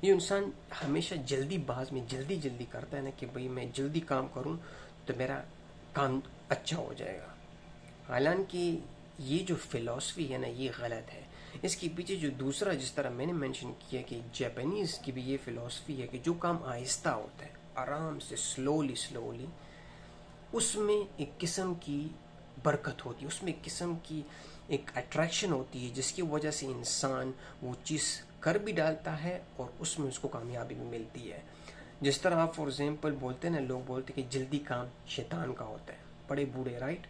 ये इंसान हमेशा जल्दीबाज में जल्दी जल्दी करता है ना कि भाई मैं जल्दी काम करूं तो मेरा काम अच्छा हो जाएगा। हालांकि ये जो फिलॉसफी है ना ये गलत है। इसके पीछे जो दूसरा जिस तरह मैंने मेंशन किया कि जापानीज़ की भी ये फिलॉसफी है कि जो काम आहिस्ता होता है, आराम से, स्लोली स्लोली, उसमें एक किस्म की बरकत होती है, उसमें एक किस्म की एक अट्रैक्शन होती है जिसकी वजह से इंसान वो चीज़ कर भी डालता है और उसमें उसको कामयाबी भी मिलती है। जिस तरह आप फॉर एग्जांपल बोलते हैं ना, लोग बोलते हैं कि जल्दी काम शैतान का होता है, बड़े बूढ़े, राइट।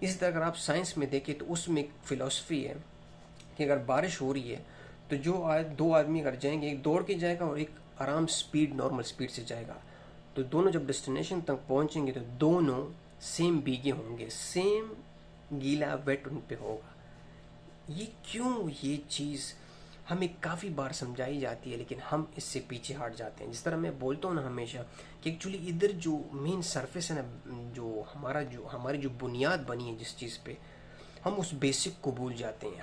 इसी तरह अगर आप साइंस में देखें तो उसमें एक फ़िलासफ़ी है कि अगर बारिश हो रही है तो दो आदमी अगर जाएंगे, एक दौड़ के जाएगा और एक आराम स्पीड, नॉर्मल स्पीड से जाएगा, तो दोनों जब डेस्टिनेशन तक पहुंचेंगे तो दोनों सेम भीगे होंगे, सेम गीला वेट उन पे होगा। ये क्यों, ये चीज़ हमें काफ़ी बार समझाई जाती है लेकिन हम इससे पीछे हट जाते हैं। जिस तरह मैं बोलता हूँ ना हमेशा कि एक्चुअली इधर जो मेन सरफेस है ना, जो हमारी जो बुनियाद बनी है जिस चीज़ पे, हम उस बेसिक को भूल जाते हैं।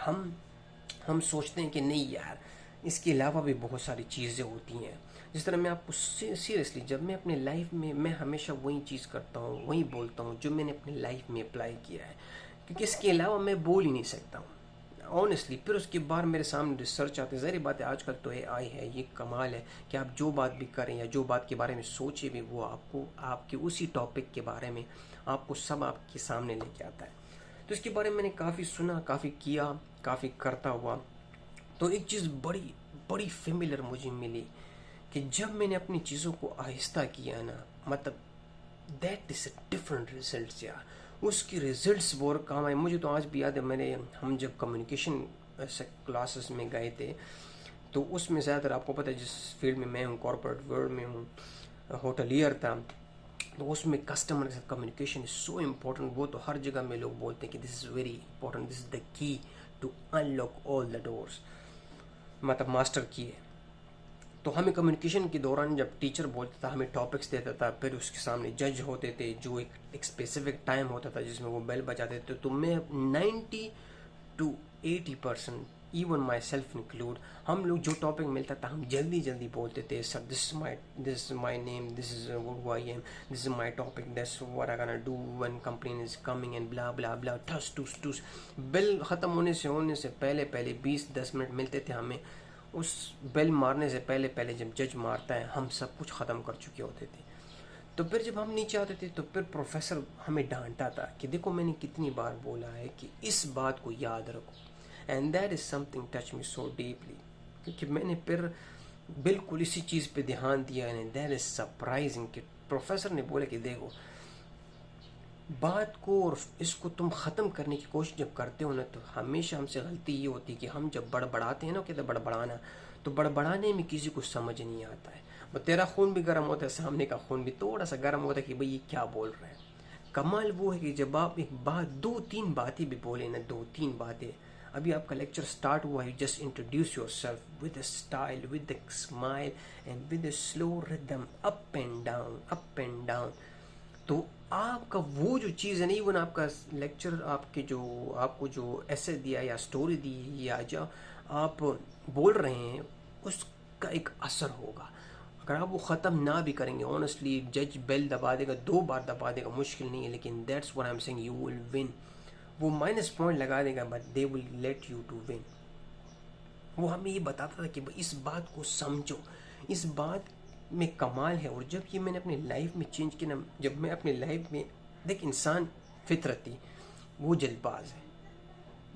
हम सोचते हैं कि नहीं यार, इसके अलावा भी बहुत सारी चीज़ें होती हैं। जिस तरह मैं आपको सीरियसली, जब मैं अपने लाइफ में, मैं हमेशा वही चीज़ करता हूँ, वही बोलता हूँ जो मैंने अपनी लाइफ में अप्लाई किया है, क्योंकि इसके अलावा मैं बोल ही नहीं सकता हूँ ऑनेस्टली। फिर उसके बाद मेरे सामने रिसर्च आते हैं। ज़ाहिर बात है आजकल तो एआई है, ये कमाल है कि आप जो बात भी करें या जो बात के बारे में सोचे भी, वो आपको आपके उसी टॉपिक के बारे में आपको सब आपके सामने लेके आता है। तो इसके बारे में मैंने काफ़ी सुना, काफ़ी किया, काफ़ी करता हुआ, तो एक चीज़ बड़ी बड़ी फेमिलियर मुझे मिली कि जब मैंने अपनी चीज़ों को आहिस्ता किया ना, मतलब that is a different results यार। उसकी रिजल्ट्स वो काम आए। मुझे तो आज भी याद है, हम जब कम्युनिकेशन क्लासेस में गए थे तो उसमें ज़्यादातर, आपको पता है जिस फील्ड में मैं हूँ, कॉर्पोरेट वर्ल्ड में हूँ, होटलियर था, तो उसमें कस्टमर के साथ कम्युनिकेशन इज़ सो इम्पोर्टेंट। वो तो हर जगह में लोग बोलते हैं कि this is very important, this is the key to unlock all the doors, मतलब मास्टर की है। तो हमें कम्युनिकेशन के दौरान जब टीचर बोलता था, हमें टॉपिक्स देता था, फिर उसके सामने जज होते थे, जो एक स्पेसिफिक टाइम होता था जिसमें वो बेल बजाते थे, तो मैं 90 to 80%, even my self include, हम लोग जो टॉपिक मिलता था हम जल्दी जल्दी बोलते थे। Sir this is my name, this is who I am, this is my topic, that's what I gonna do when complain is coming and bla bla bla, ठस टूस टूस। बेल ख़त्म होने से पहले पहले 20-10 मिनट मिलते थे हमें। उस बेल मारने से पहले पहले जब जज मारता है, हम सब कुछ ख़त्म कर चुके होते थे। तो फिर जब हम नीचे आते थे तो फिर प्रोफेसर हमें डांटता था कि देखो मैंने कितनी बार बोला है कि इस बात को याद रखो। And that is something touch me so deeply, क्योंकि मैंने फिर बिल्कुल इसी चीज़ पे ध्यान दिया। एंड दैट इज़ सरप्राइजिंग कि प्रोफेसर ने बोला कि देखो, बात को और इसको तुम ख़त्म करने की कोशिश जब करते हो ना, तो हमेशा हमसे गलती ये होती है कि हम जब बड़बड़ाते हैं ना, कहते बड़बड़ाना, तो बड़बड़ाने में किसी को समझ नहीं आता है। वो तेरा खून भी गर्म होता है, सामने का खून भी थोड़ा सा गर्म होता है कि भाई ये क्या बोल रहा है। कमाल वो है कि जब आप एक बात, 2-3 बातें भी बोले ना, 2-3 बातें, अभी आपका लेक्चर स्टार्ट हुआ है, just introduce your self with a style, with a smile and with a slow rhythm, up and down, up and down. तो आपका वो जो चीज़ है ना, इवन आपका लेक्चर, आपको जो ऐसे दिया या स्टोरी दी या जो आप बोल रहे हैं, उसका एक असर होगा। अगर आप वो ख़त्म ना भी करेंगे, ऑनेस्टली जज बेल दबा देगा, 2 बार दबा देगा, मुश्किल नहीं है, लेकिन that's what I am saying, you will win. वो माइनस पॉइंट लगा देगा but they will let you to win. वो हमें ये बताता था कि भाई इस बात को समझो, इस बात में कमाल है। और जब ये मैंने अपनी लाइफ में चेंज किया ना, जब मैं अपनी लाइफ में, देख इंसान फितरती, वो जल्दबाज है,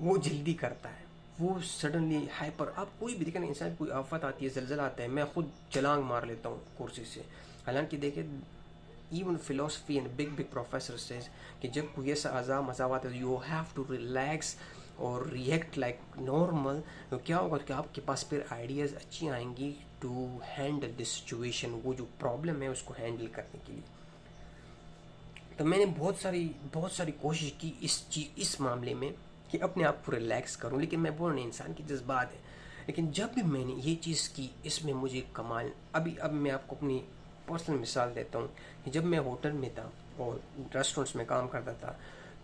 वो जल्दी करता है, वो सडनली हाइपर। आप कोई भी देखें ना, इंसान कोई आफत आती है, जलजला आता है, मैं खुद छलांग मार लेता हूँ कुर्सी से। हालांकि देखे, even philosophy and big big professor says कि जब कोई ऐसा अजाब मजाब आता है, यू हैव टू रिलैक्स और रिएक्ट लाइक नॉर्मल। तो क्या होगा कि आपके पास फिर आइडियाज़ अच्छी आएंगी टू हैंडल दिस सिचुएशन, वो जो प्रॉब्लम है उसको हैंडल करने के लिए। तो मैंने बहुत सारी कोशिश की इस मामले में कि अपने आप को रिलैक्स करूं, लेकिन मैं बोल नहीं, इंसान की जज्बात है। लेकिन जब भी मैंने ये चीज़ की, इसमें मुझे कमाल, अब मैं आपको अपनी पर्सनल मिसाल देता हूँ कि जब मैं होटल में था और रेस्टोरेंट्स में काम करता था,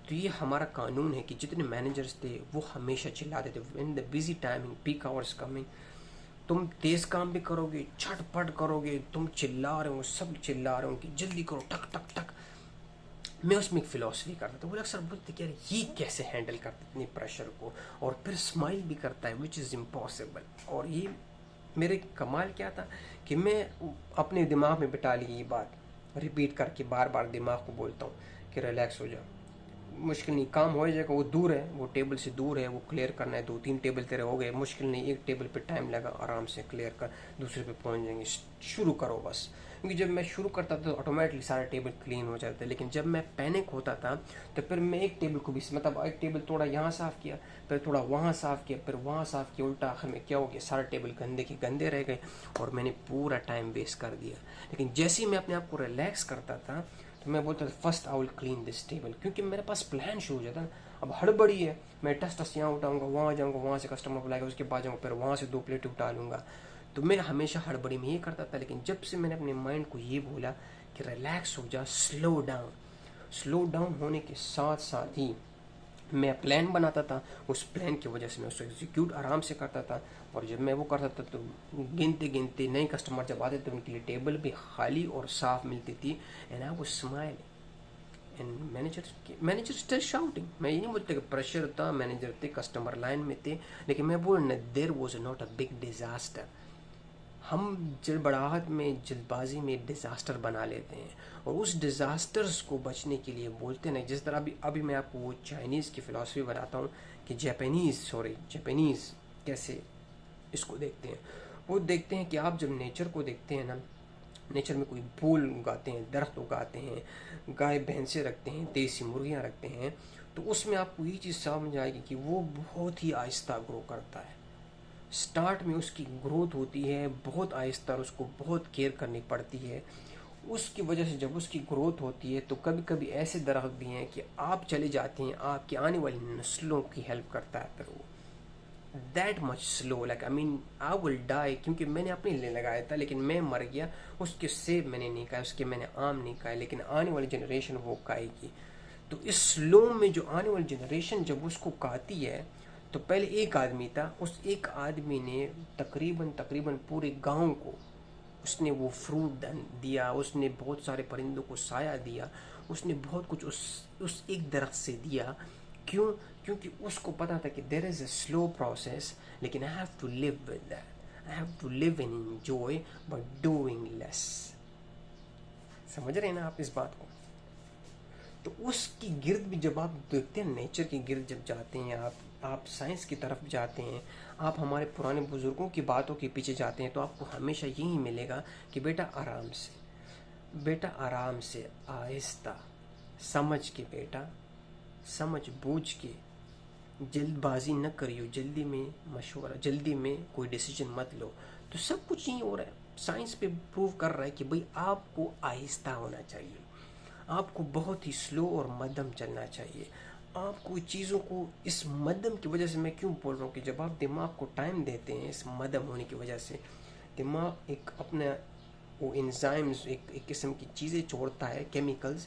तो ये हमारा कानून है कि जितने मैनेजर्स थे वो हमेशा चिल्लाते थे, when the busy timing, peak hours coming, तुम तेज काम भी करोगे, झटपट करोगे, तुम चिल्ला रहे हो, सब चिल्ला रहे हो कि जल्दी करो, टक टक टक। मैं उसमें एक फिलॉसफी करता था, वो अक्सर बोलते कि यार ये कैसे हैंडल करते इतने प्रेशर को, और फिर स्माइल भी करता है, विच इज़ इम्पॉसिबल। और ये मेरे कमाल क्या था कि मैं अपने दिमाग में बिठा ली ये बात, रिपीट करके बार बार दिमाग को बोलता हूँ कि रिलैक्स हो जाओ, मुश्किल नहीं, काम हो जाएगा, वो दूर है, वो टेबल से दूर है, वो क्लियर करना है, 2-3 टेबल तेरे हो गए, मुश्किल नहीं, एक टेबल पे टाइम लगा, आराम से क्लियर कर, दूसरे पे पहुंच जाएंगे, शुरू करो बस। क्योंकि जब मैं शुरू करता था तो ऑटोमेटिकली सारे टेबल क्लीन हो जाते, लेकिन जब मैं पैनिक होता था तो फिर मैं एक टेबल को भी, मतलब एक टेबल थोड़ा यहाँ साफ़ किया, फिर थोड़ा वहाँ साफ़ किया, फिर वहाँ साफ़ किया, उल्टा आखिर में क्या हो गया, सारे टेबल गंदे के गंदे रह गए और मैंने पूरा टाइम वेस्ट कर दिया। लेकिन जैसे ही मैं अपने आप को रिलैक्स करता था तो मैं बोलता था first I will clean this table, क्योंकि मेरे पास प्लान शुरू हो जाता ना। अब हड़बड़ी है, मैं टस यहाँ उठाऊंगा, वहाँ जाऊँगा, वहाँ से कस्टमर बुलाएगा, उसके बाद जाऊँगा, फिर वहाँ से 2 प्लेट उठा लूँगा। तो मैं हमेशा हड़बड़ी में ये करता था। लेकिन जब से मैंने अपने माइंड को ये बोला कि रिलैक्स हो जा, स्लो डाउन, स्लो डाउन होने के साथ साथ ही मैं प्लान बनाता था, उस प्लान की वजह से मैं उसको एग्जीक्यूट आराम से करता था। और जब मैं वो करता था तो गिनते गिनते नए कस्टमर जब आते थे उनके लिए टेबल भी खाली और साफ मिलती थी, and I was smiling. And manager still shouting, मैं ये नहीं बोलता कि प्रेशर था, मैनेजर थे, कस्टमर लाइन में थे, लेकिन मैं बोल there was not a big disaster. हम जड़बड़ाहट में, जल्दबाजी में डिज़ास्टर बना लेते हैं, और उस डिज़ास्टर्स को बचने के लिए बोलते नहीं। जिस तरह अभी मैं आपको वो चाइनीज़ की फ़िलासफ़ी बताता हूँ कि जापानीज़ कैसे इसको देखते हैं। वो देखते हैं कि आप जब नेचर को देखते हैं ना, नेचर में कोई फूल उगाते हैं, दरख्त उगाते हैं, गाय भैंसे रखते हैं, देसी मुर्गियाँ रखते हैं, तो उसमें आपको ये चीज़ समझ आएगी कि वो बहुत ही आहिस्ता ग्रो करता है। स्टार्ट में उसकी ग्रोथ होती है बहुत आहिस्ता, और उसको बहुत केयर करनी पड़ती है। उसकी वजह से जब उसकी ग्रोथ होती है तो कभी कभी ऐसे दरख्त भी हैं कि आप चले जाते हैं, आपकी आने वाली नस्लों की हेल्प करता है, फिर वो that much slow, like I mean I will die, क्योंकि मैंने अपने लिए लगाया था लेकिन मैं मर गया, उसके सेब मैंने नहीं खाए, उसके मैंने आम नहीं खाए, लेकिन आने वाली जनरेशन वो खाएगी। तो इस स्लो में जो आने वाली जनरेशन जब उसको खाती है, तो पहले एक आदमी था, उस एक आदमी ने तकरीबन पूरे गांव को उसने वो फ्रूट दिया, उसने बहुत सारे परिंदों को साया दिया, उसने बहुत कुछ उस एक दरख्त से दिया। क्यों? क्योंकि उसको पता था कि there is a slow process, लेकिन I have to live with that, I have to live and enjoy but doing less. समझ रहे हैं ना आप इस बात को? तो उसकी गिर्द भी जब आप देखते हैं, नेचर की गिर्द जब जाते हैं आप साइंस की तरफ जाते हैं, आप हमारे पुराने बुजुर्गों की बातों के पीछे जाते हैं, तो आपको हमेशा यही मिलेगा कि बेटा आराम से, आहिस्ता, समझ के बेटा, समझ बूझ के, जल्दबाजी न करियो, जल्दी में कोई डिसीजन मत लो। तो सब कुछ यही हो रहा है, साइंस पे प्रूव कर रहा है कि भाई आपको आहिस्ता होना चाहिए, आपको बहुत ही स्लो और मध्यम चलना चाहिए। आपको चीज़ों को इस मध्यम की वजह से मैं क्यों बोल रहा हूँ कि जब आप दिमाग को टाइम देते हैं, इस मध्यम होने की वजह से दिमाग एक अपना वो एंजाइम्स, एक किस्म की चीज़ें छोड़ता है, केमिकल्स,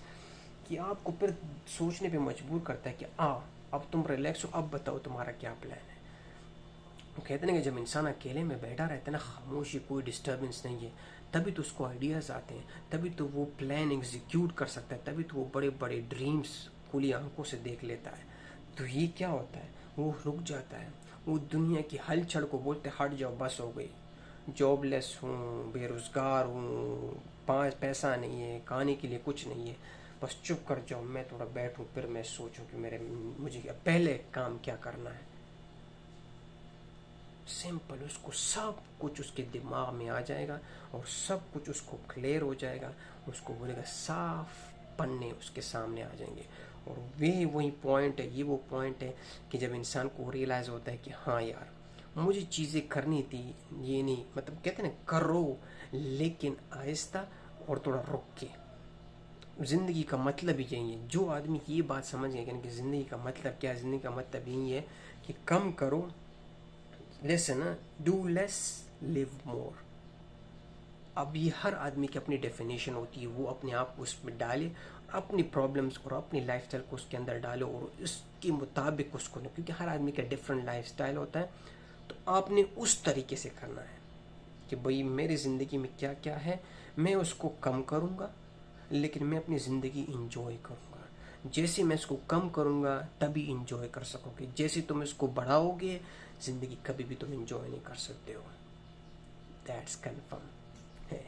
कि आपको फिर सोचने पे मजबूर करता है कि अब तुम रिलैक्स हो, अब बताओ तुम्हारा क्या प्लान है। वो कहते हैं कि जब इंसान अकेले में बैठा रहता है ना, खामोशी, कोई डिस्टर्बेंस नहीं है, तभी तो उसको आइडियाज़ आते हैं, तभी तो वो प्लान एग्जीक्यूट कर सकता है, तभी तो वो बड़े बड़े ड्रीम्स खुली आंखों से देख लेता है। तो ये क्या होता है, वो रुक जाता है, वो दुनिया की हलचल को बोलते हट जाओ, बस हो गई, जॉबलेस हूँ, बेरोज़गार हूँ, पैसा नहीं है, खाने के लिए कुछ नहीं है, बस चुप कर जाओ, मैं थोड़ा बैठूँ, फिर मैं सोचूं कि मुझे पहले काम क्या करना है। सिंपल, उसको सब कुछ उसके दिमाग में आ जाएगा और सब कुछ उसको क्लियर हो जाएगा, उसको बोलेगा, साफ पन्ने उसके सामने आ जाएंगे। और वही पॉइंट है, ये वो पॉइंट है कि जब इंसान को रियलाइज़ होता है कि हाँ यार, मुझे चीज़ें करनी थी, ये नहीं, मतलब कहते हैं ना, करो लेकिन आहिस्ता और थोड़ा रुक के। ज़िंदगी का मतलब ही यही है। जो आदमी ये बात समझ गया कि ज़िंदगी का मतलब क्या है, ज़िंदगी का मतलब यही है कि कम करो, लेसन, डू लेस, लिव मोर। अब ये हर आदमी की अपनी डेफिनेशन होती है, वो अपने आप को उसमें डाले, अपनी प्रॉब्लम्स और अपनी लाइफस्टाइल को उसके अंदर डालो और इसके मुताबिक उसको, क्योंकि हर आदमी का डिफरेंट लाइफस्टाइल होता है, तो आपने उस तरीके से करना है। कि भाई मेरी ज़िंदगी में क्या क्या है, मैं उसको कम करूँगा, लेकिन मैं अपनी ज़िंदगी इंजॉय करूँगा। जैसे मैं इसको कम करूँगा तभी इंजॉय कर सकोगे, जैसे तुम इसको बढ़ाओगे ज़िंदगी कभी भी तुम इंजॉय नहीं कर सकते हो। दैट्स कन्फर्म है।